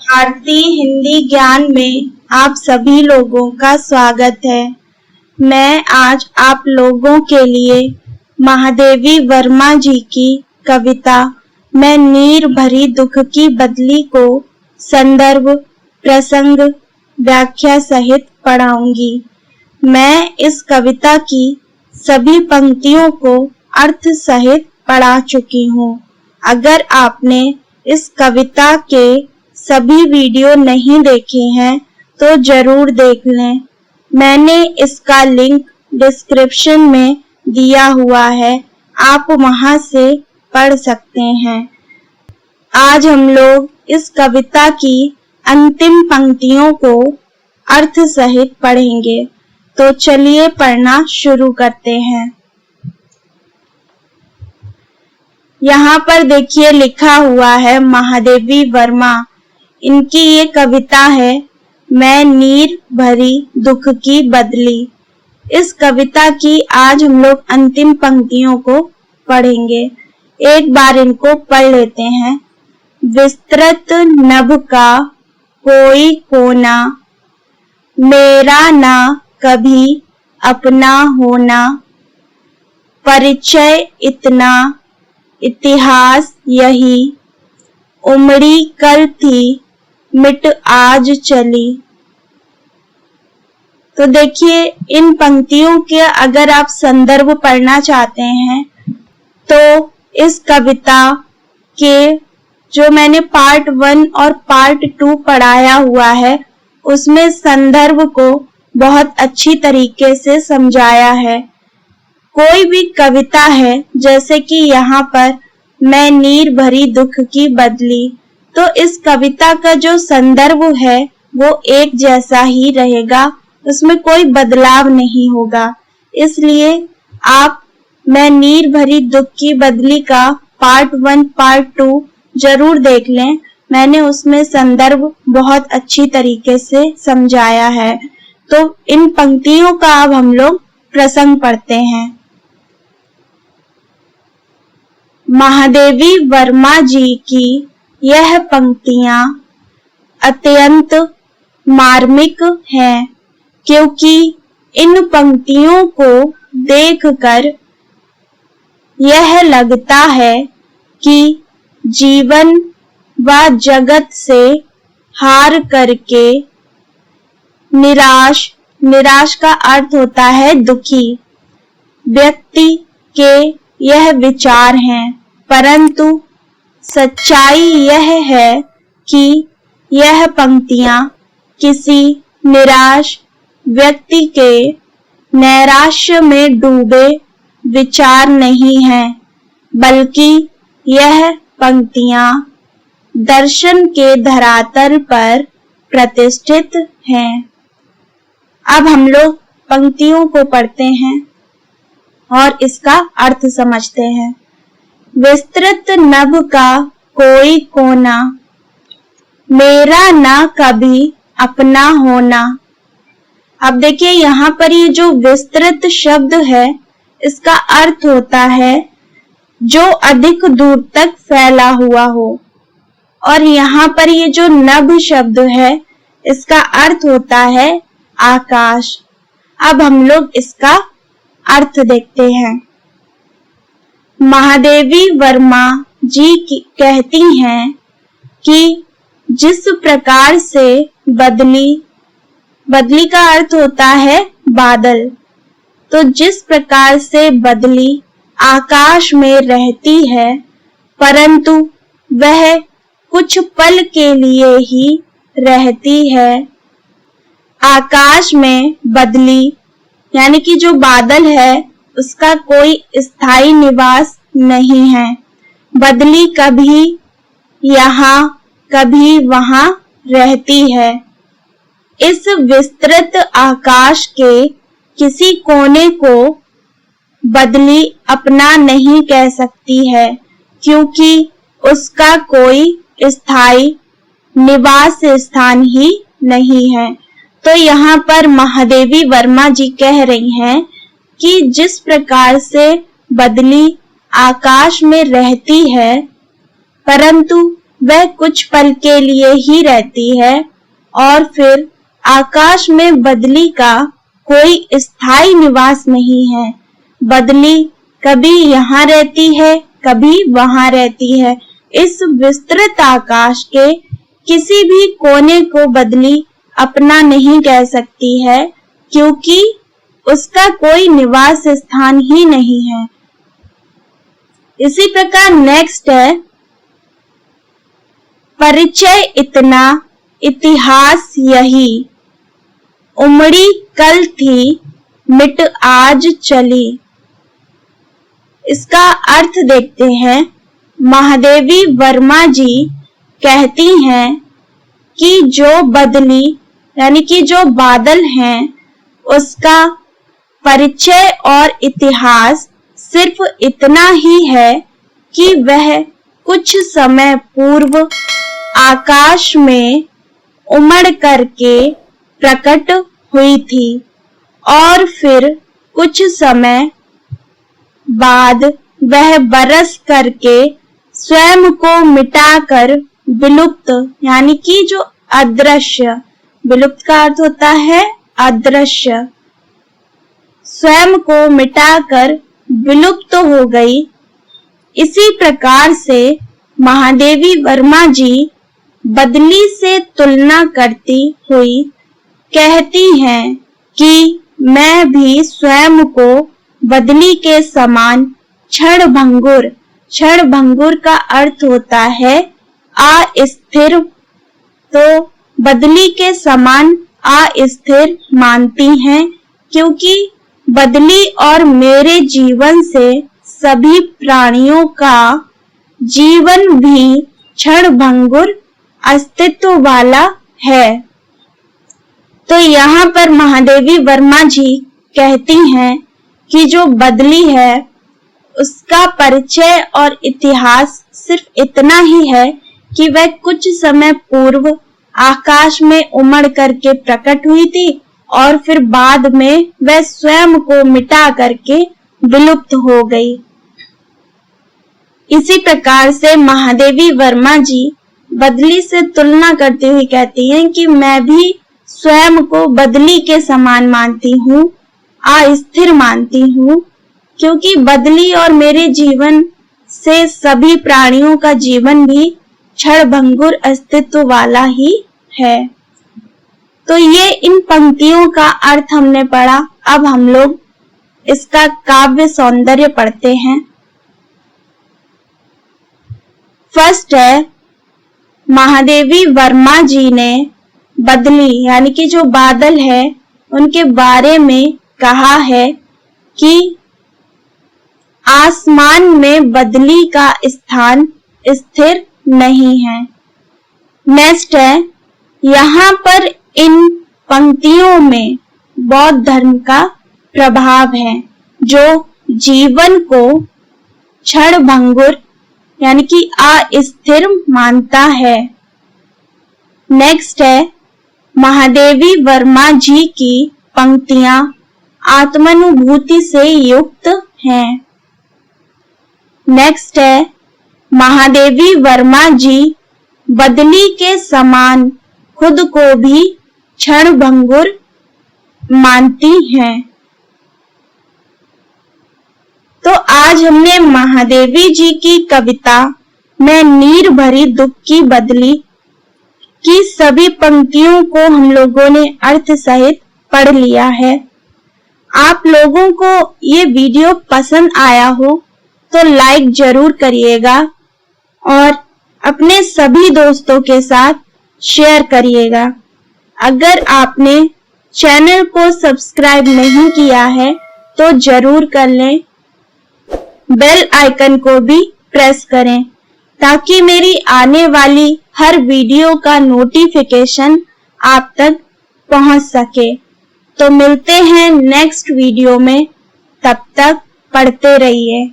भारतीय हिंदी ज्ञान में आप सभी लोगों का स्वागत है। मैं आज आप लोगों के लिए महादेवी वर्मा जी की कविता मैं नीर भरी दुख की बदली को संदर्भ, प्रसंग, व्याख्या सहित पढ़ाऊंगी। मैं इस कविता की सभी पंक्तियों को अर्थ सहित पढ़ा चुकी हूँ। अगर आपने इस कविता के सभी वीडियो नहीं देखे हैं तो जरूर देख लें। मैंने इसका लिंक डिस्क्रिप्शन में दिया हुआ है, आप वहां से पढ़ सकते हैं। आज हम लोग इस कविता की अंतिम पंक्तियों को अर्थ सहित पढ़ेंगे, तो चलिए पढ़ना शुरू करते हैं। यहाँ पर देखिए लिखा हुआ है महादेवी वर्मा। इनकी ये कविता है मैं नीर भरी दुख की बदली। इस कविता की आज हम लोग अंतिम पंक्तियों को पढ़ेंगे। एक बार इनको पढ़ लेते हैं। विस्तृत नभ का कोई कोना, मेरा ना कभी अपना होना, परिचय इतना इतिहास यही, उमड़ी कल थी मिट आज चली। तो देखिए इन पंक्तियों के अगर आप संदर्भ पढ़ना चाहते हैं तो इस कविता के जो मैंने पार्ट 1 और पार्ट 2 पढ़ाया हुआ है उसमें संदर्भ को बहुत अच्छी तरीके से समझाया है। कोई भी कविता है जैसे कि यहाँ पर मैं नीर भरी दुख की बदली, तो इस कविता का जो संदर्भ है वो एक जैसा ही रहेगा, उसमें कोई बदलाव नहीं होगा। इसलिए आप मैं नीर भरी दुख की बदली का पार्ट 1 पार्ट 2 जरूर देख लें। मैंने उसमें संदर्भ बहुत अच्छी तरीके से समझाया है। तो इन पंक्तियों का अब हम लोग प्रसंग पढ़ते हैं। महादेवी वर्मा जी की यह पंक्तियां अत्यंत मार्मिक हैं, क्योंकि इन पंक्तियों को देखकर यह लगता है कि जीवन व जगत से हार करके निराश का अर्थ होता है दुखी व्यक्ति के यह विचार हैं, परंतु सच्चाई यह है कि यह पंक्तियां किसी निराश व्यक्ति के नैराश्य में डूबे विचार नहीं हैं, बल्कि यह पंक्तियां दर्शन के धरातल पर प्रतिष्ठित हैं। अब हम लोग पंक्तियों को पढ़ते हैं और इसका अर्थ समझते हैं। विस्तृत नभ का कोई कोना, मेरा ना कभी अपना होना। अब देखिए यहाँ पर ये जो विस्तृत शब्द है इसका अर्थ होता है जो अधिक दूर तक फैला हुआ हो, और यहाँ पर ये जो नभ शब्द है इसका अर्थ होता है आकाश। अब हम लोग इसका अर्थ देखते हैं। महादेवी वर्मा जी कहती हैं कि जिस प्रकार से बदली का अर्थ होता है बादल, तो जिस प्रकार से बदली आकाश में रहती है, परंतु वह कुछ पल के लिए ही रहती है। आकाश में बदली यानी कि जो बादल है उसका कोई स्थायी निवास नहीं है। बदली कभी यहाँ कभी वहां रहती है। इस विस्तृत आकाश के किसी कोने को बदली अपना नहीं कह सकती है, क्योंकि उसका कोई स्थायी निवास स्थान ही नहीं है। तो यहाँ पर महादेवी वर्मा जी कह रही हैं कि जिस प्रकार से बदली आकाश में रहती है, परंतु वह कुछ पल के लिए ही रहती है और फिर आकाश में बदली का कोई स्थायी निवास नहीं है। बदली कभी यहाँ रहती है, कभी वहां रहती है। इस विस्तृत आकाश के किसी भी कोने को बदली अपना नहीं कह सकती है, क्योंकि उसका कोई निवास स्थान ही नहीं है। इसी प्रकार नेक्स्ट है, परिचय इतना, इतिहास यही, उमड़ी कल थी, मिट आज चली। इसका अर्थ देखते हैं। महादेवी वर्मा जी कहती हैं कि जो बदली यानी कि जो बादल हैं, उसका परिचय और इतिहास सिर्फ इतना ही है कि वह कुछ समय पूर्व आकाश में उमड़ करके प्रकट हुई थी और फिर कुछ समय बाद वह बरस करके स्वयं को मिटाकर विलुप्त यानी कि जो अदृश्य, विलुप्त का अर्थ होता है अदृश्य, स्वयं को मिटाकर विलुप्त हो गई। इसी प्रकार से महादेवी वर्मा जी बदली से तुलना करती हुई कहती हैं कि मैं भी स्वयं को बदली के समान क्षणभंगुर, क्षणभंगुर का अर्थ होता है अस्थिर, तो बदली के समान अस्थिर मानती हैं, क्योंकि बदली और मेरे जीवन से सभी प्राणियों का जीवन भी क्षणभंगुर अस्तित्व वाला है। तो यहाँ पर महादेवी वर्मा जी कहती हैं कि जो बदली है उसका परिचय और इतिहास सिर्फ इतना ही है कि वह कुछ समय पूर्व आकाश में उमड़ करके प्रकट हुई थी और फिर बाद में वह स्वयं को मिटा करके विलुप्त हो गई। इसी प्रकार से महादेवी वर्मा जी बदली से तुलना करते हुए कहती हैं कि मैं भी स्वयं को बदली के समान मानती हूँ, अस्थिर मानती हूँ, क्योंकि बदली और मेरे जीवन से सभी प्राणियों का जीवन भी क्षणभंगुर अस्तित्व वाला ही है। तो ये इन पंक्तियों का अर्थ हमने पढ़ा। अब हम लोग इसका काव्य सौंदर्य पढ़ते हैं। फर्स्ट है, महादेवी वर्मा जी ने बदली यानी कि जो बादल है उनके बारे में कहा है कि आसमान में बदली का स्थान स्थिर नहीं है। नेक्स्ट है, यहाँ पर इन पंक्तियों में बौद्ध धर्म का प्रभाव है, जो जीवन को क्षणभंगुर यानी कि अस्थिर मानता है। नेक्स्ट है, महादेवी वर्मा जी की पंक्तियां आत्मानुभूति से युक्त हैं। नेक्स्ट है, महादेवी वर्मा जी बदली के समान खुद को भी क्षणभंगुर मानती हैं। तो आज हमने महादेवी जी की कविता में नीर भरी दुख की बदली की सभी पंक्तियों को हम लोगों ने अर्थ सहित पढ़ लिया है। आप लोगों को ये वीडियो पसंद आया हो तो लाइक जरूर करिएगा और अपने सभी दोस्तों के साथ शेयर करिएगा। अगर आपने चैनल को सब्सक्राइब नहीं किया है तो जरूर कर लें। बेल आइकन को भी प्रेस करें ताकि मेरी आने वाली हर वीडियो का नोटिफिकेशन आप तक पहुंच सके। तो मिलते हैं नेक्स्ट वीडियो में, तब तक पढ़ते रहिए।